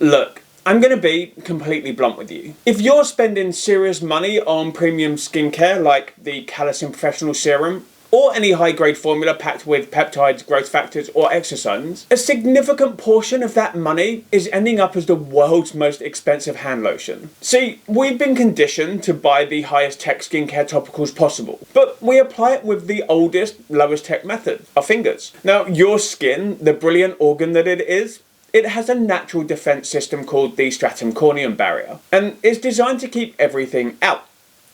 Look, I'm going to be completely blunt with you. If you're spending serious money on premium skincare like the Calcium Professional Serum, or any high-grade formula packed with peptides, growth factors, or exosomes, a significant portion of that money is ending up as the world's most expensive hand lotion. See, we've been conditioned to buy the highest tech skincare topicals possible, but we apply it with the oldest, lowest tech method, our fingers. Now, your skin, the brilliant organ that it is, it has a natural defense system called the stratum corneum barrier, and it's designed to keep everything out.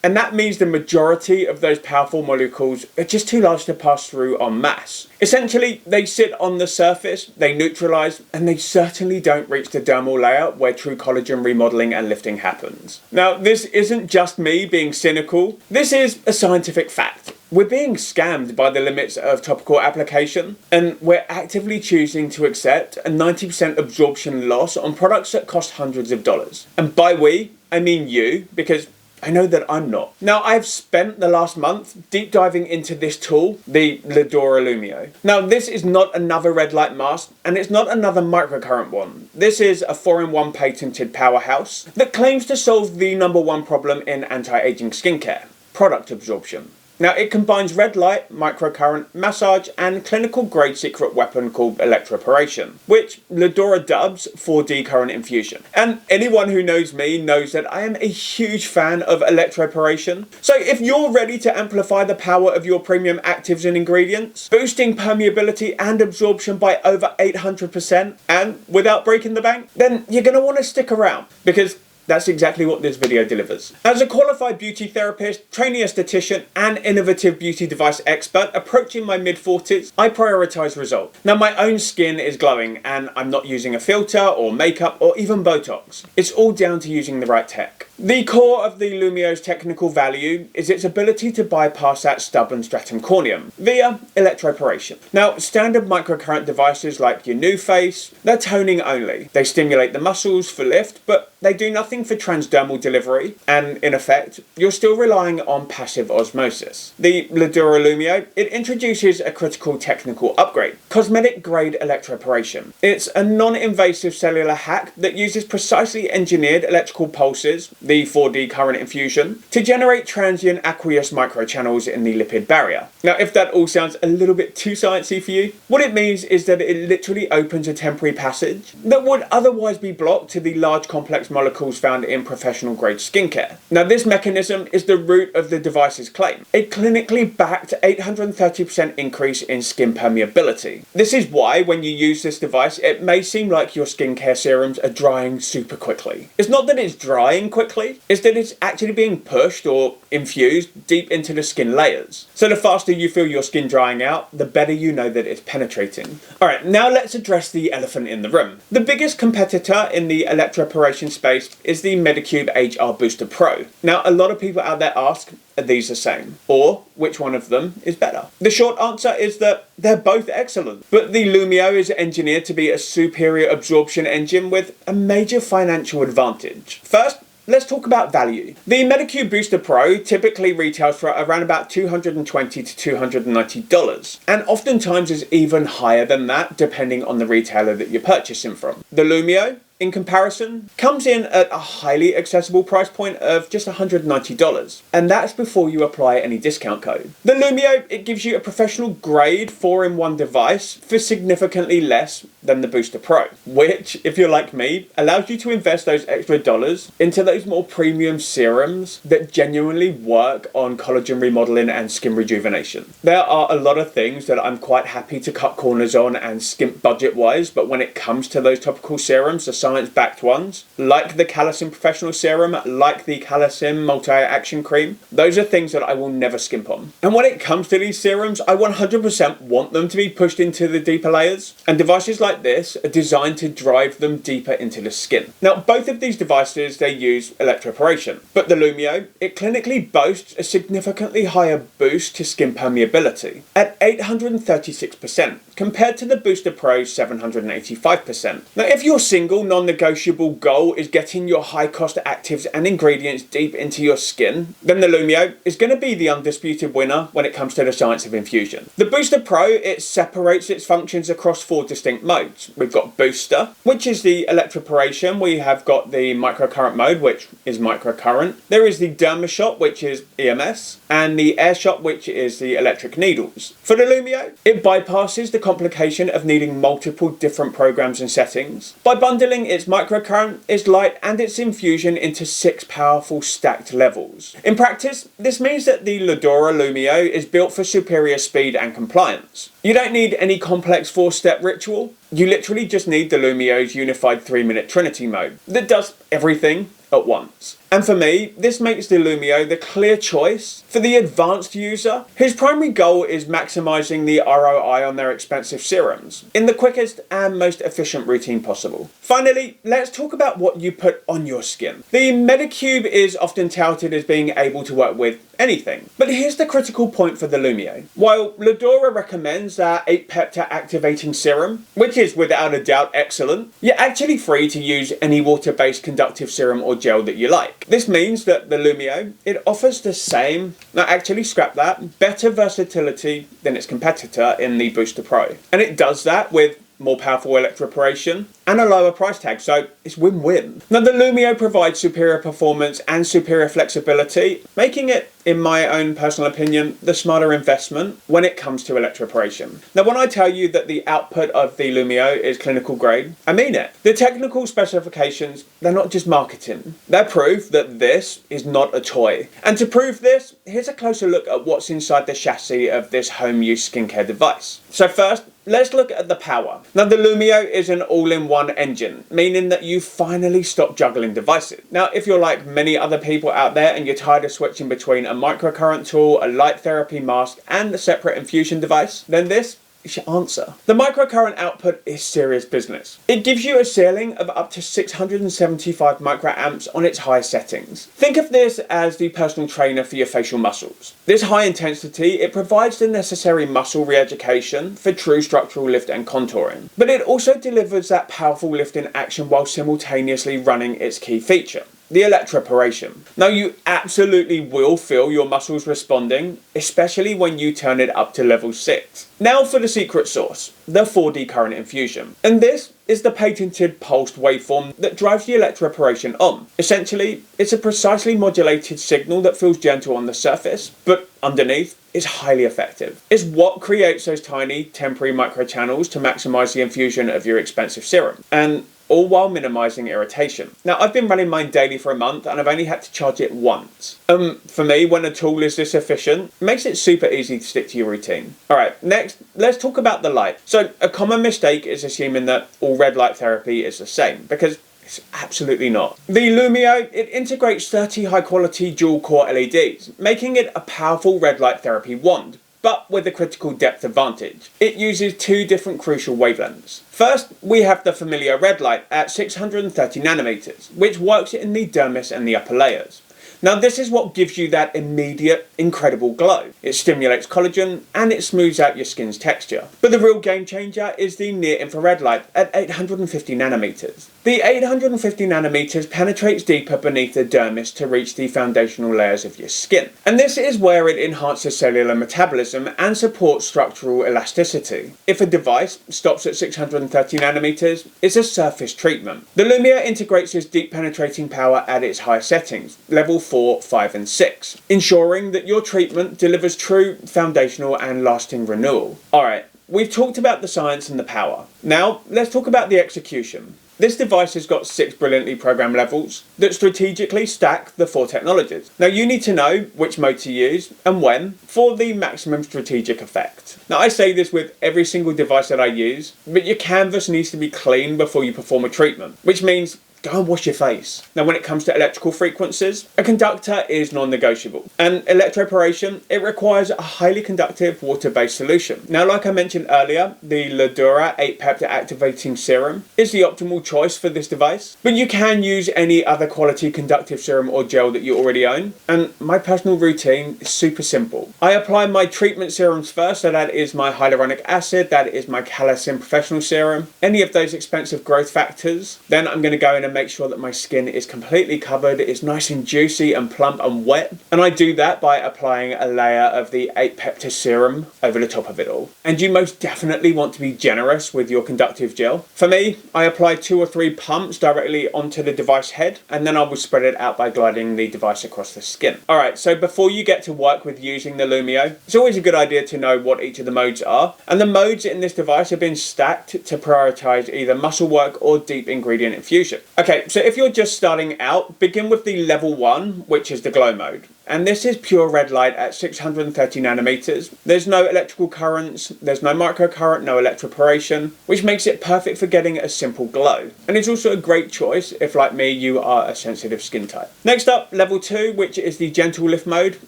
And that means the majority of those powerful molecules are just too large to pass through en masse. Essentially, they sit on the surface, they neutralise, and they certainly don't reach the dermal layer where true collagen remodelling and lifting happens. Now, this isn't just me being cynical, this is a scientific fact. We're being scammed by the limits of topical application, and we're actively choosing to accept a 90% absorption loss on products that cost hundreds of dollars. And by we, I mean you, because I know that I'm not. Now, I've spent the last month deep diving into this tool, the Laduora Lumeo. Now, this is not another red light mask, and it's not another microcurrent one. This is a 4-in-1 patented powerhouse that claims to solve the #1 problem in anti-aging skincare, product absorption. Now, it combines red light, microcurrent, massage, and clinical grade secret weapon called Electroporation, which Laduora dubs 4D current infusion. And anyone who knows me knows that I am a huge fan of Electroporation. So if you're ready to amplify the power of your premium actives and ingredients, boosting permeability and absorption by over 800%, and without breaking the bank, then you're going to want to stick around, because that's exactly what this video delivers. As a qualified beauty therapist, trainee esthetician, and innovative beauty device expert approaching my mid-40s, I prioritise results. Now, my own skin is glowing, and I'm not using a filter or makeup or even Botox. It's all down to using the right tech. The core of the Lumeo's technical value is its ability to bypass that stubborn stratum corneum via electroporation. Now, standard microcurrent devices like your NuFace, they're toning only. They stimulate the muscles for lift, but they do nothing for transdermal delivery, and in effect, you're still relying on passive osmosis. The Laduora Lumeo, it introduces a critical technical upgrade, cosmetic grade electroporation. It's a non-invasive cellular hack that uses precisely engineered electrical pulses, the 4D current infusion, to generate transient aqueous microchannels in the lipid barrier. Now, if that all sounds a little bit too sciencey for you, what it means is that it literally opens a temporary passage that would otherwise be blocked to the large complex molecules found in professional grade skincare. Now, this mechanism is the root of the device's claim, a clinically backed 830% increase in skin permeability. This is why when you use this device, it may seem like your skincare serums are drying super quickly. It's not that it's drying quickly, it's that it's actually being pushed or infused deep into the skin layers. So the faster you feel your skin drying out, the better you know that it's penetrating. Alright, now let's address the elephant in the room. The biggest competitor in the electroporation space is the Medicube HR Booster Pro. Now, a lot of people out there ask, are these the same? Or, which one of them is better? The short answer is that they're both excellent, but the Lumeo is engineered to be a superior absorption engine with a major financial advantage. First, let's talk about value. The Medicube Booster Pro typically retails for around about $220 to $290, and oftentimes is even higher than that depending on the retailer that you're purchasing from. The Lumeo, in comparison, comes in at a highly accessible price point of just $190, and that's before you apply any discount code. The Lumeo, it gives you a professional grade 4-in-1 device for significantly less than the Booster Pro, which, if you're like me, allows you to invest those extra dollars into those more premium serums that genuinely work on collagen remodeling and skin rejuvenation. There are a lot of things that I'm quite happy to cut corners on and skimp budget-wise, but when it comes to those topical serums, the science-backed ones, like the Calcium Professional Serum, like the Calcium Multi-Action Cream, those are things that I will never skimp on. And when it comes to these serums, I 100% want them to be pushed into the deeper layers, and devices like this are designed to drive them deeper into the skin. Now, both of these devices, they use electroporation, but the Lumeo, it clinically boasts a significantly higher boost to skin permeability at 836%, compared to the Booster Pro's 785%. Now, if you're single, non-negotiable goal is getting your high-cost actives and ingredients deep into your skin, then the Lumeo is going to be the undisputed winner when it comes to the science of infusion. The Booster Pro, it separates its functions across 4 distinct modes. We've got Booster, which is the Electroporation. We have got the Microcurrent mode, which is Microcurrent. There is the Dermashot, which is EMS, and the Airshot, which is the electric needles. For the Lumeo, it bypasses the complication of needing multiple different programs and settings by bundling its microcurrent, its light, and its infusion into 6 powerful stacked levels. In practice, this means that the Laduora Lumeo is built for superior speed and compliance. You don't need any complex 4-step ritual. You literally just need the Lumeo's unified 3-minute Trinity mode that does everything at once. And for me, this makes the Lumeo the clear choice for the advanced user whose primary goal is maximizing the ROI on their expensive serums in the quickest and most efficient routine possible. Finally, let's talk about what you put on your skin. The Medicube is often touted as being able to work with anything, but here's the critical point for the Lumeo. While Laduora recommends our 8-peptide activating serum, which is without a doubt excellent, you're actually free to use any water-based conductive serum or gel that you like. This means that the Lumeo, it offers the same, better versatility than its competitor in the Booster Pro. And it does that with more powerful electroporation and a lower price tag, so it's win-win. Now the Lumeo provides superior performance and superior flexibility, making it, in my own personal opinion, the smarter investment when it comes to electroporation. Now when I tell you that the output of the Lumeo is clinical grade, I mean it. The technical specifications, they're not just marketing. They're proof that this is not a toy. And to prove this, here's a closer look at what's inside the chassis of this home use skincare device. So first, let's look at the power. Now the Lumeo is an all-in-one engine, meaning that you finally stop juggling devices. Now if you're like many other people out there and you're tired of switching between a microcurrent tool, a light therapy mask, and a separate infusion device, then this is your answer. The microcurrent output is serious business. It gives you a ceiling of up to 675 microamps on its high settings. Think of this as the personal trainer for your facial muscles. This high intensity, it provides the necessary muscle re-education for true structural lift and contouring, but it also delivers that powerful lift in action while simultaneously running its key feature, the electroporation. Now you absolutely will feel your muscles responding, especially when you turn it up to level 6. Now for the secret sauce, the 4D current infusion. And this is the patented pulsed waveform that drives the electroporation on. Essentially, it's a precisely modulated signal that feels gentle on the surface, but underneath is highly effective. It's what creates those tiny temporary microchannels to maximize the infusion of your expensive serum, and all while minimizing irritation. Now I've been running mine daily for a month and I've only had to charge it once. For me, when a tool is this efficient, it makes it super easy to stick to your routine. Alright, next, let's talk about the light. So a common mistake is assuming that all red light therapy is the same, because it's absolutely not. The Lumeo, it integrates 30 high quality dual core LEDs, making it a powerful red light therapy wand, but with a critical depth advantage. It uses 2 different crucial wavelengths. First, we have the familiar red light at 630 nanometers, which works in the dermis and the upper layers. Now this is what gives you that immediate, incredible glow. It stimulates collagen and it smooths out your skin's texture. But the real game changer is the near infrared light at 850 nanometers. The 850 nanometers penetrates deeper beneath the dermis to reach the foundational layers of your skin. And this is where it enhances cellular metabolism and supports structural elasticity. If a device stops at 630 nanometers, it's a surface treatment. The Lumeo integrates this deep penetrating power at its high settings, level 4, 5 and 6, ensuring that your treatment delivers true foundational and lasting renewal. Alright, we've talked about the science and the power. Now, let's talk about the execution. This device has got 6 brilliantly programmed levels that strategically stack the 4 technologies. Now you need to know which mode to use and when for the maximum strategic effect. Now I say this with every single device that I use, but your canvas needs to be clean before you perform a treatment, which means go and wash your face. Now, when it comes to electrical frequencies, a conductor is non-negotiable. And electroporation, it requires a highly conductive water-based solution. Now, like I mentioned earlier, the Laduora 8-peptide activating serum is the optimal choice for this device, but you can use any other quality conductive serum or gel that you already own. And my personal routine is super simple. I apply my treatment serums first, so that is my hyaluronic acid, that is my Calcium Professional Serum, any of those expensive growth factors. Then I'm going to go in and make sure that my skin is completely covered, it's nice and juicy and plump and wet. And I do that by applying a layer of the 8-peptide serum over the top of it all. And you most definitely want to be generous with your conductive gel. For me, I apply 2 or 3 pumps directly onto the device head, and then I will spread it out by gliding the device across the skin. Alright, so before you get to work with using the Lumeo, it's always a good idea to know what each of the modes are. And the modes in this device have been stacked to prioritize either muscle work or deep ingredient infusion. Okay, so if you're just starting out, begin with the level 1, which is the glow mode. And this is pure red light at 630 nanometers. There's no electrical currents, there's no microcurrent, no electroporation, which makes it perfect for getting a simple glow. And it's also a great choice if, like me, you are a sensitive skin type. Next up, level 2, which is the gentle lift mode.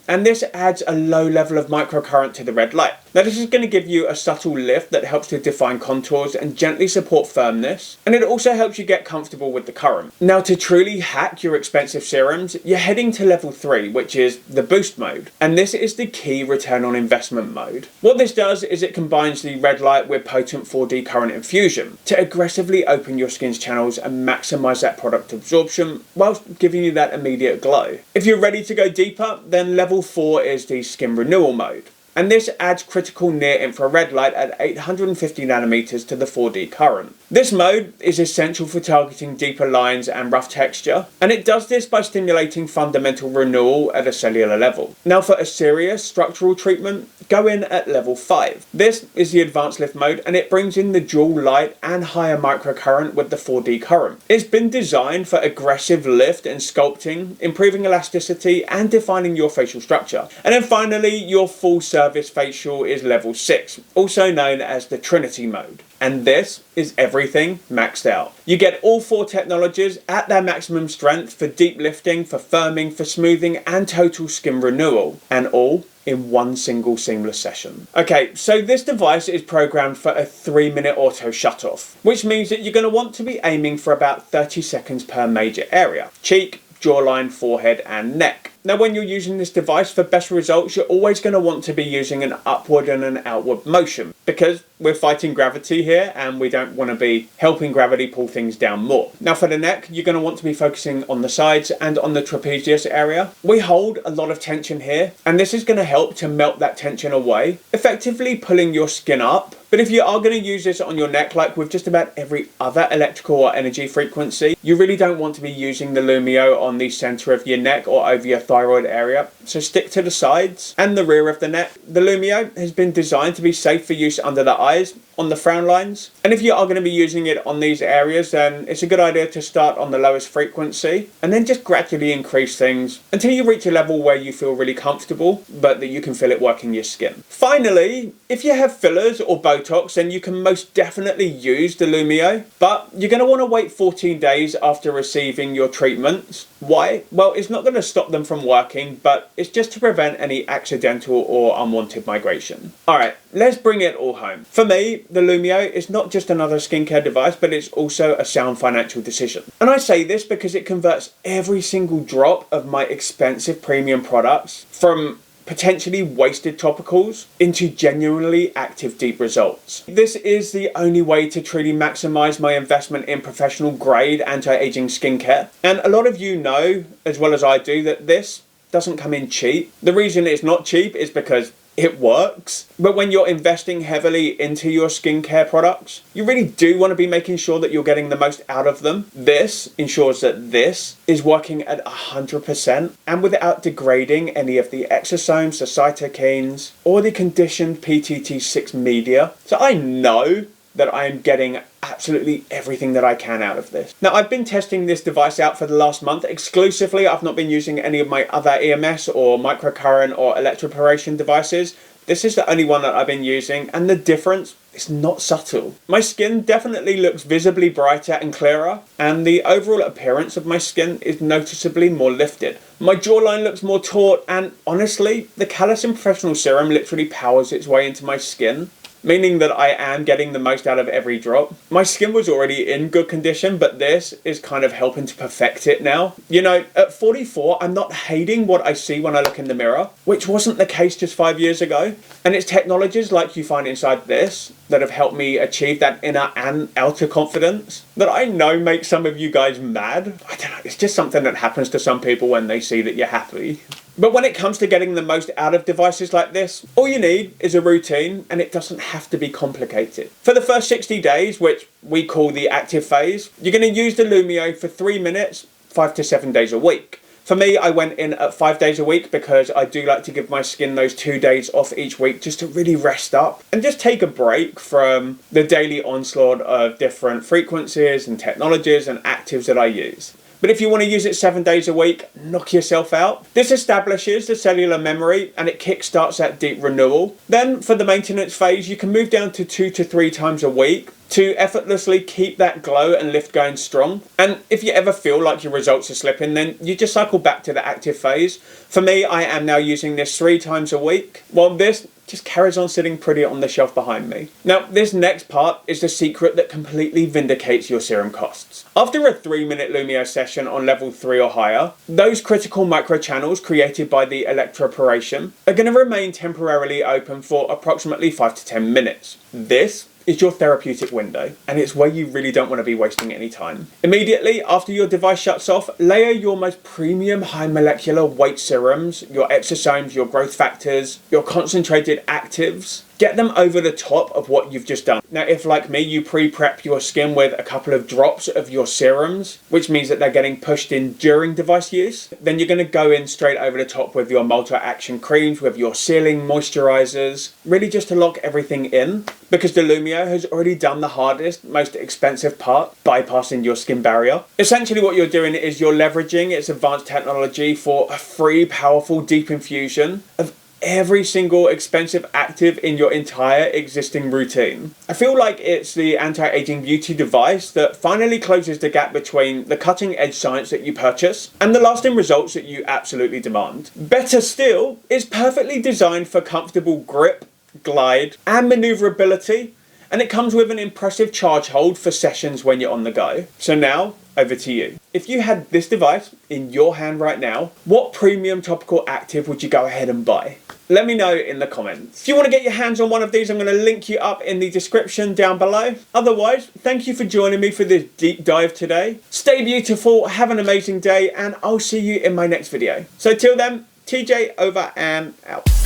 And this adds a low level of microcurrent to the red light. Now, this is going to give you a subtle lift that helps to define contours and gently support firmness. And it also helps you get comfortable with the current. Now, to truly hack your expensive serums, you're heading to level 3, which is the boost mode. And this is the key return on investment mode. What this does is it combines the red light with potent 4D current infusion to aggressively open your skin's channels and maximize that product absorption whilst giving you that immediate glow. If you're ready to go deeper, then level 4 is the skin renewal mode. And this adds critical near-infrared light at 850 nanometers to the 4D current. This mode is essential for targeting deeper lines and rough texture, and it does this by stimulating fundamental renewal at a cellular level. Now, for a serious structural treatment, go in at level 5. This is the advanced lift mode, and it brings in the dual light and higher microcurrent with the 4D current. It's been designed for aggressive lift and sculpting, improving elasticity and defining your facial structure. And then finally, your full service facial is level 6, also known as the Trinity mode. And this is everything maxed out. You get all 4 technologies at their maximum strength for deep lifting, for firming, for smoothing, and total skin renewal. And all in one single seamless session. Okay, so this device is programmed for a 3-minute auto shutoff, which means that you're going to want to be aiming for about 30 seconds per major area: cheek, jawline, forehead, and neck. Now, when you're using this device, for best results, you're always going to want to be using an upward and an outward motion, because we're fighting gravity here and we don't want to be helping gravity pull things down more. Now, for the neck, you're going to want to be focusing on the sides and on the trapezius area. We hold a lot of tension here, and this is going to help to melt that tension away, effectively pulling your skin up. But if you are going to use this on your neck, like with just about every other electrical or energy frequency, you really don't want to be using the Lumeo on the center of your neck or over your thyroid area. So stick to the sides and the rear of the neck. The Lumeo has been designed to be safe for use under the eyes, on the frown lines. And if you are going to be using it on these areas, then it's a good idea to start on the lowest frequency and then just gradually increase things until you reach a level where you feel really comfortable, but that you can feel it working your skin. Finally, if you have fillers or Botox, then you can most definitely use the Lumeo, but you're going to want to wait 14 days after receiving your treatments. Why? Well, it's not going to stop them from working, but it's just to prevent any accidental or unwanted migration. Alright, let's bring it all home. For me, the Lumeo is not just another skincare device, but it's also a sound financial decision. And I say this because it converts every single drop of my expensive premium products from potentially wasted topicals into genuinely active deep results. This is the only way to truly maximize my investment in professional grade anti-aging skincare. And a lot of you know, as well as I do, that this doesn't come in cheap. The reason it's not cheap is because it works. But when you're investing heavily into your skincare products, you really do want to be making sure that you're getting the most out of them. This ensures that this is working at 100% and without degrading any of the exosomes, the cytokines, or the conditioned PTT6 media. So I know that I am getting absolutely everything that I can out of this. Now, I've been testing this device out for the last month exclusively. I've not been using any of my other EMS or microcurrent or electroporation devices. This is the only one that I've been using, and the difference it's not subtle. My skin definitely looks visibly brighter and clearer, and the overall appearance of my skin is noticeably more lifted. My jawline looks more taut, and honestly, the Callus Professional Serum literally powers its way into my skin, meaning that I am getting the most out of every drop. My skin was already in good condition, but this is kind of helping to perfect it now. You know, at 44, I'm not hating what I see when I look in the mirror, which wasn't the case just 5 years ago. And it's technologies like you find inside this that have helped me achieve that inner and outer confidence that I know makes some of you guys mad. I don't know, it's just something that happens to some people when they see that you're happy. But when it comes to getting the most out of devices like this, all you need is a routine, and it doesn't have to be complicated. For the first 60 days, which we call the active phase, you're going to use the Lumeo for 3 minutes, 5 to 7 days a week. For me, I went in at 5 days a week because I do like to give my skin those 2 days off each week just to really rest up and just take a break from the daily onslaught of different frequencies and technologies and actives that I use. But if you want to use it 7 days a week, knock yourself out. This establishes the cellular memory and it kickstarts that deep renewal. Then for the maintenance phase, you can move down to 2 to 3 times a week to effortlessly keep that glow and lift going strong. And if you ever feel like your results are slipping, then you just cycle back to the active phase. For me, I am now using this 3 times a week, while this just carries on sitting pretty on the shelf behind me. Now, this next part is the secret that completely vindicates your serum costs. After a 3-minute Lumeo session on level 3 or higher, those critical microchannels created by the Electroporation are going to remain temporarily open for approximately 5 to 10 minutes. This is your therapeutic window, and it's where you really don't want to be wasting any time. Immediately after your device shuts off, layer your most premium high molecular weight serums, your exosomes, your growth factors, your concentrated actives. Get them over the top of what you've just done. Now, if like me, you pre-prep your skin with a couple of drops of your serums, which means that they're getting pushed in during device use, then you're going to go in straight over the top with your multi-action creams, with your sealing moisturizers, really just to lock everything in, because the Lumeo has already done the hardest, most expensive part, bypassing your skin barrier. Essentially what you're doing is you're leveraging its advanced technology for a free, powerful, deep infusion of every single expensive active in your entire existing routine. I feel like it's the anti-aging beauty device that finally closes the gap between the cutting edge science that you purchase and the lasting results that you absolutely demand. Better still, it's perfectly designed for comfortable grip, glide, and maneuverability, and it comes with an impressive charge hold for sessions when you're on the go. So now, over to you. If you had this device in your hand right now, what premium topical active would you go ahead and buy? Let me know in the comments. If you want to get your hands on one of these, I'm going to link you up in the description down below. Otherwise, thank you for joining me for this deep dive today. Stay beautiful, have an amazing day, and I'll see you in my next video. So till then, TJ over and out.